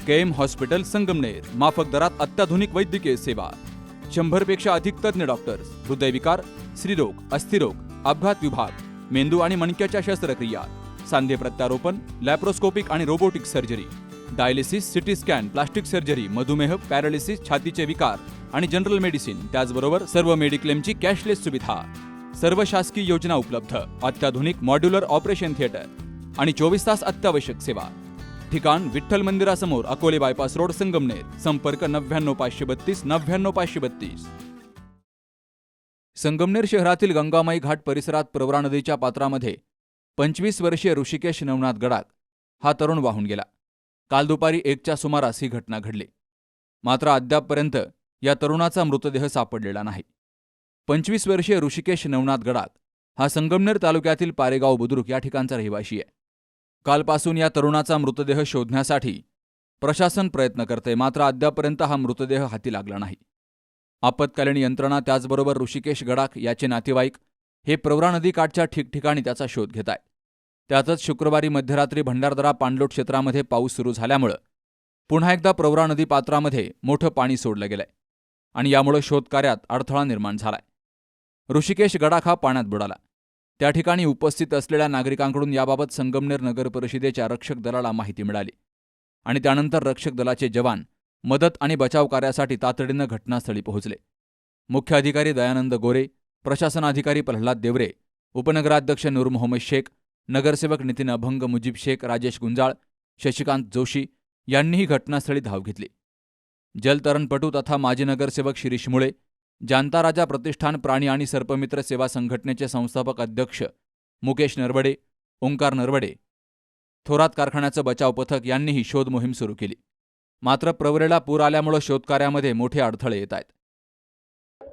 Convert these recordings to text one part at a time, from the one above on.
KM hospital Sangamner, माफक दरात अत्याधुनिक वैद्यकीय सेवा, 100 पेक्षा अधिक तज्ञ डॉक्टर्स, हृदयविकार, स्त्रीरोग, अस्थिरोग, अपघात विभाग, मेंदू आणि मणक्याच्या शस्त्रक्रिया, सांधे प्रत्यारोपण, लॅप्रोस्कोपिक आणि robotic surgery, dialysis, CT scan, plastic surgery, मधुमेह, पॅरालिसिस, छातीचे विकार आणि जनरल मेडिसिन, त्याचबरोबर सर्व मेडिक्लेमची कॅशलेस सुविधा, सर्व शासकीय योजना उपलब्ध, अत्याधुनिक मॉड्युलर ऑपरेशन थिएटर आणि 24 तास अत्यावश्यक सेवा. ठिकाण विठ्ठल मंदिरासमोर, अकोले बायपास रोड, संगमनेर. संपर्क 99532 99532. संगमनेर शहरातील गंगामाई घाट परिसरात प्रवरा नदीच्या पात्रामध्ये 25 वर्षीय ऋषिकेश नवनाथ गडाख हा तरुण वाहून गेला. काल दुपारी 1च्या सुमारास ही घटना घडली. मात्र अद्यापपर्यंत या तरुणाचा मृतदेह सापडलेला नाही. 25 वर्षीय ऋषिकेश नवनाथ गडाख हा संगमनेर तालुक्यातील पारेगाव बुद्रुक या ठिकाणचा रहिवासी आहे. कालपासून या तरुणाचा मृतदेह शोधण्यासाठी प्रशासन प्रयत्न करते, मात्र अद्यापपर्यंत हा मृतदेह हाती लागला नाही. आपत्कालीन यंत्रणा त्याचबरोबर ऋषिकेश गडाख याचे नातेवाईक हे प्रवरा नदीकाठच्या ठिकठिकाणी त्याचा शोध घेत आहेत. त्यातच शुक्रवारी मध्यरात्री भंडारदरा पाणलोट क्षेत्रामध्ये पाऊस सुरू झाल्यामुळं पुन्हा एकदा प्रवरा नदी पात्रामध्ये मोठं पाणी सोडलं गेलंय आणि यामुळे शोधकार्यात अडथळा निर्माण झालाय. ऋषिकेश गडाख हा पाण्यात बुडाला. त्या ठिकाणी उपस्थित असलेल्या नागरिकांकडून याबाबत संगमनेर नगर परिषदेच्या रक्षक दलाला माहिती मिळाली आणि त्यानंतर रक्षक दलाचे जवान मदत आणि बचाव कार्यासाठी तातडीनं घटनास्थळी पोहोचले. मुख्य अधिकारी दयानंद गोरे, प्रशासन अधिकारी प्रल्हाद देवरे, उपनगराध्यक्ष नूर मोहम्मद शेख, नगरसेवक नितीन अभंग, मुजीब शेख, राजेश गुंजाळ, शशिकांत जोशी यांनीही घटनास्थळी धाव घेतली. जलतरणपटू तथा माजी नगरसेवक शिरीष मुळे, जानता राजा प्रतिष्ठान प्राणी आणि सर्पमित्र सेवा संघटनेचे संस्थापक अध्यक्ष मुकेश नरवडे, ओंकार नरवडे, थोरात कारखान्याचं बचाव पथक यांनीही शोध मोहीम सुरू केली. मात्र प्रवरेला पूर आल्यामुळे शोधकार्यामध्ये मोठे अडथळे येत आहेत.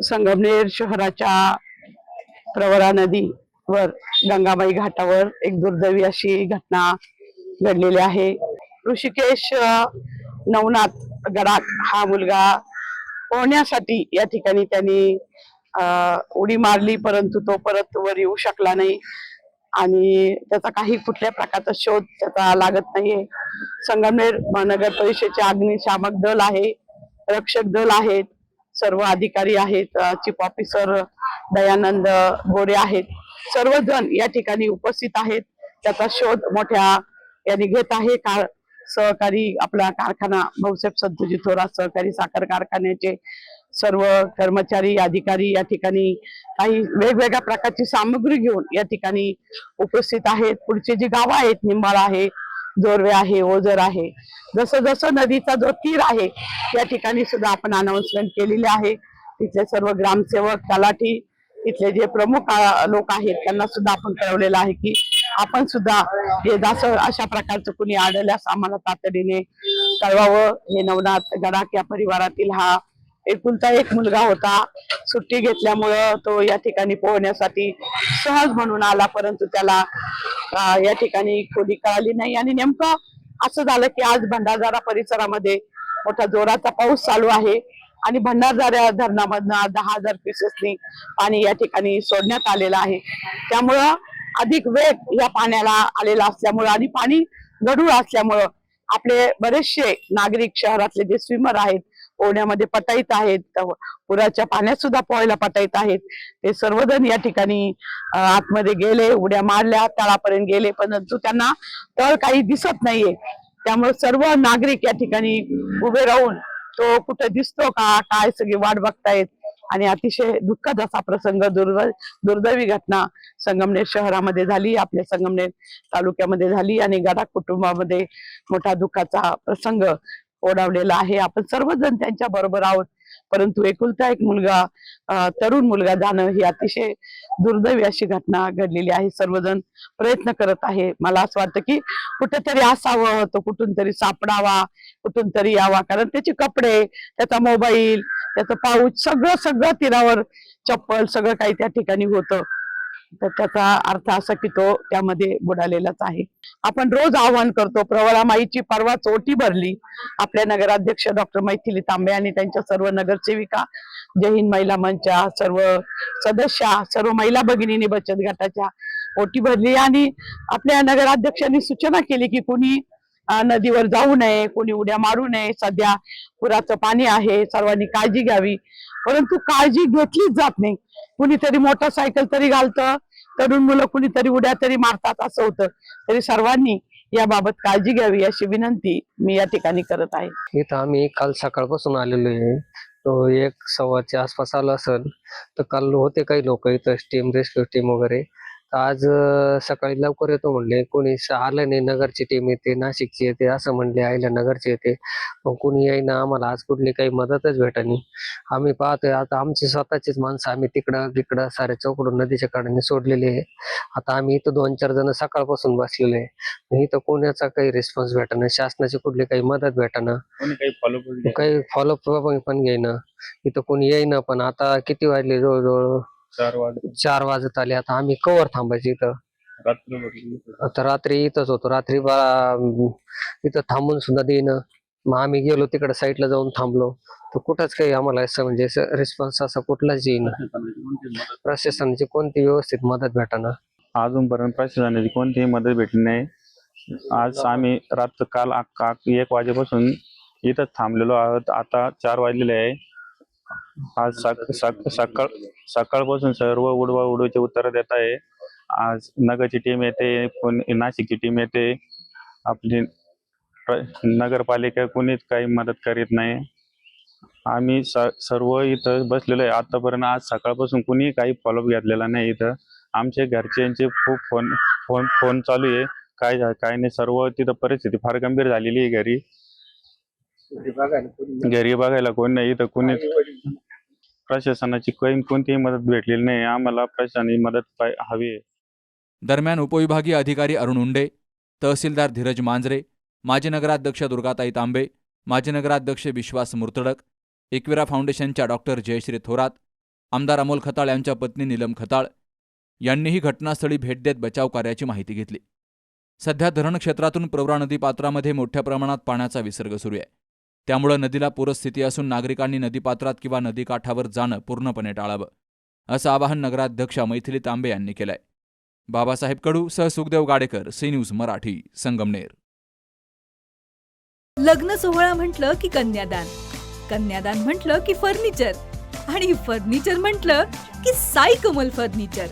संगमनेर शहराच्या प्रवरा नदीवर गंगाबाई घाटावर एक दुर्दैवी अशी घटना घडलेली आहे. ऋषिकेश नवनाथ गडाख हा मुलगा पोहण्यासाठी या ठिकाणी त्यांनी उडी मारली, परंतु तो परत वर येऊ शकला नाही आणि त्याचा काही कुठल्या प्रकारचा शोध त्याचा लागत नाहीये. संगमनेर महानगर परिषदेचे अग्निशामक दल आहे, रक्षक दल आहेत, सर्व अधिकारी आहेत, चीफ ऑफिसर दयानंद गोरे आहेत, सर्वजण या ठिकाणी उपस्थित आहेत. त्याचा शोध मोठ्या यांनी घेत आहे. सहकारी आपला कारखाना भाऊसाहेब संतोजी थोरात सहकारी साखर कारखान्याचे सर्व कर्मचारी अधिकारी या ठिकाणी काही वेगवेगळ्या प्रकारची सामग्री घेऊन या ठिकाणी उपस्थित आहेत. पुढची जी गावं आहेत, निंबाळा आहे, जोरवे आहे, ओझर आहे, जसं जसं नदीचा जो तीर आहे या ठिकाणी सुद्धा आपण अनाउन्समेंट केलेली आहे. तिथले सर्व ग्रामसेवक, तलाठी, तिथले जे प्रमुख लोक आहेत त्यांना सुद्धा आपण कळवलेलं आहे की आपण सुद्धा हे जसं अशा प्रकारचं कुणी आढळल्यास आम्हाला तातडीने कळवावं. हे नवनाथ गडाख या परिवारातील हा एकुलता एक मुलगा होता. सुट्टी घेतल्यामुळं तो या ठिकाणी पोहण्यासाठी सहज म्हणून आला, परंतु त्याला या ठिकाणी खोली कळाली नाही आणि नेमकं असं झालं की आज भंडारदरा परिसरामध्ये मोठा जोराचा पाऊस चालू आहे आणि भंडारदरा धरणामधनं 10,000 क्युसेसनी पाणी या ठिकाणी सोडण्यात आलेलं आहे. त्यामुळं अधिक वेग या पाण्याला आलेला असल्यामुळं आणि पाणी गढूळ असल्यामुळं आपले बरेचसे नागरिक शहरातले जे स्विमर आहेत, पोहण्यामध्ये पटाईत आहेत, पुराच्या पाण्यात सुद्धा पोहायला पटाईत आहेत, ते सर्वजण या ठिकाणी आतमध्ये गेले, उड्या मारल्या, तळापर्यंत गेले, परंतु त्यांना तळ काही दिसत नाहीये. त्यामुळे सर्व नागरिक या ठिकाणी उभे राहून तो कुठे दिसतो का काय सगळी वाट बघतायत आणि अतिशय दुःखद असा प्रसंग, दुर्दैवी घटना संगमनेर शहरामध्ये झाली, आपल्या संगमनेर तालुक्यामध्ये झाली आणि गडाख कुटुंबामध्ये मोठा दुःखाचा प्रसंग ओढावलेला आहे. आपण सर्वजण त्यांच्या बरोबर आहोत, परंतु एकुलता एक मुलगा, तरुण मुलगा जाणं ही अतिशय दुर्दैवी अशी घटना घडलेली आहे. सर्वजण प्रयत्न करत आहे. मला असं वाटतं की कुठेतरी असावं, तो कुठून तरी सापडावा, कुठून तरी यावा, कारण त्याचे कपडे, त्याचा मोबाईल, त्याचं पाऊच सगळं तीरावर, चप्पल सगळं काही त्या ठिकाणी होतं. तर त्याचा अर्थ असा की तो त्यामध्ये बुडालेलाच आहे. आपण रोज आवाहन करतो, प्रवरा माईची परवा ओटी भरली. आपल्या नगराध्यक्ष डॉक्टर मैथिली तांबे आणि त्यांच्या सर्व नगरसेविका, जय हिंद महिला मंचच्या सर्व सदस्या, सर्व महिला भगिनींनी बचत गटाच्या ओटी भरली आणि आपल्या नगराध्यक्षांनी सूचना केली की कुणी नदीवर जाऊ नये, कोणी उड्या मारू नये. सध्या पुराचं पाणी आहे, सर्वांनी काळजी घ्यावी. परंतु काळजी घेतलीच जात नाही. कुणीतरी मोटरसायकल तरी घालतं, तरुण मुलं कुणीतरी उड्या तरी मारतात, असं होतं. तरी सर्वांनी याबाबत काळजी घ्यावी अशी विनंती मी या ठिकाणी करत आहे. इथं आम्ही काल सकाळपासून आलेलो आहे. तो 1-1:15च्या आसपास आलो असेल. तर काल होते काही लोक इथं, रेस्क्यू टीम वगैरे. तर आज सकाळी लवकर येतो म्हणले, कोणी आलं नाही. नगरची टीम येते, नाशिकची येते असं म्हणले, आईला नगरची येते, पण कोणी येईना. आम्हाला आज कुठली काही मदतच भेटली. आम्ही पाहतोय आता आमची स्वतःचीच माणसं आम्ही तिकडं सारे चौकडून नदीच्या कडेने सोडलेले आहे. आता आम्ही इथं 2-4 जण सकाळपासून बसलेले आहे. इथं कोणाचा काही रिस्पॉन्स भेटेना, शासनाची कुठली काही मदत भेटेना, काही फॉलोअप पण घेईना. इथं कोणी येईना. पण आता किती वाजले, जवळजवळ 4 वाजत आले. आता आम्ही कवर थांबायचं इथं. आता रात्री इथंच होतो. रात्री इथं थांबून सुद्धा देईना. मग आम्ही गेलो तिकडे साईडला जाऊन थांबलो, तर कुठंच काही आम्हाला असं म्हणजे रिस्पॉन्स असा कुठलाच येईना. प्रशासनाची कोणती व्यवस्थित मदत भेटाना. अजूनपर्यंत प्रशासनाची कोणतीही मदत भेटली नाही. आज आम्ही काल 1 वाजेपासून इथं थांबलेलो आहोत. आता 4 वाजलेले आहे. आज सकाळपासून सर्व उडवाउडवीचे उत्तर देत आहे. आज नगरची टीम येते, नाशिकची टीम येते, आपली नगरपालिका कोणीच काही मदत करीत नाही. आम्ही सर्व इथं बसलेलो आहे. आतापर्यंत आज सकाळपासून कुणी काही फॉलोअप घेतलेला नाही. इथं आमचे घरच्यांचे खूप फोन चालू आहे. काय नाही, सर्व तिथं परिस्थिती फार गंभीर झालेली आहे. घरी बघायला कोण नाही. इथं कोणी प्रशासनाची कोणतीही मदत भेटलेली नाही. आम्हाला प्रशासनाची मदत हवी आहे. दरम्यान उपविभागीय अधिकारी अरुण उंडे, तहसीलदार धीरज मांजरे, माजी नगराध्यक्ष दुर्गाताई तांबे, माजी नगराध्यक्ष विश्वास मुर्तडक, एकविरा फाउंडेशनच्या डॉक्टर जयश्री थोरात, आमदार अमोल खताळ यांच्या पत्नी नीलम खताळ यांनीही घटनास्थळी भेट देत बचाव कार्याची माहिती घेतली. सध्या धरण क्षेत्रातून प्रवरा नदीपात्रामध्ये मोठ्या प्रमाणात पाण्याचा विसर्ग सुरू आहे. त्यामुळे नदीला पूरस्थिती असून नागरिकांनी नदीपात्रात किंवा नदीकाठावर जाणं पूर्णपणे टाळावं, असं आवाहन नगराध्यक्षा मैथिली तांबे यांनी केलंय. बाबासाहेब कडू सह सुखदेव गाडेकर, सी न्यूज मराठी, संगमनेर. लग्न सोहळा म्हटलं की कन्यादान, कन्यादान म्हटलं की फर्निचर, आणि फर्निचर म्हटलं की साई कमल फर्निचर.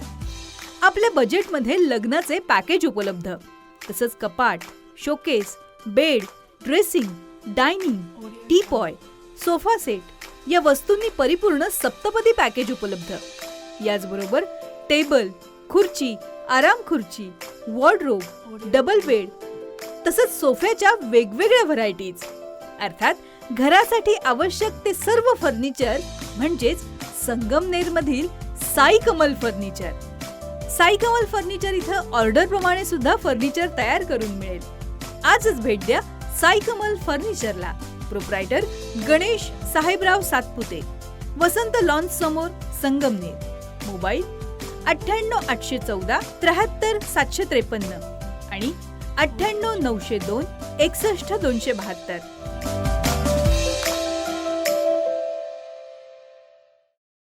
आपल्या बजेटमध्ये लग्नाचे पॅकेज उपलब्ध. तसंच कपाट, showcase, bed, dressing, dining, teapoy, sofa set या वस्तूंनी परिपूर्ण सप्तपदी पॅकेज उपलब्ध. याचबरोबर टेबल, खुर्ची, आराम खुर्ची, वॉर्डरोब, डबल बेड तसंच सोफ्याच्या वेगवेगळ्या व्हरायटीज. अर्थात घरासाठी आवश्यक ते सर्व फर्निचर म्हणजेच संगमनेरमधील साई कमल फर्निचर. साई कमल फर्निचर इथं ऑर्डर प्रमाणे सुद्धा फर्निचर तयार करून मिळेल. आजच भेट द्या साई कमल फर्निचरला. प्रोप्रायटर गणेश साहेबराव सातपुते, वसंत लॉन्च समोर, संगमनेर. मोबाईल 98 814 73 753 आणि 98 902 61 272.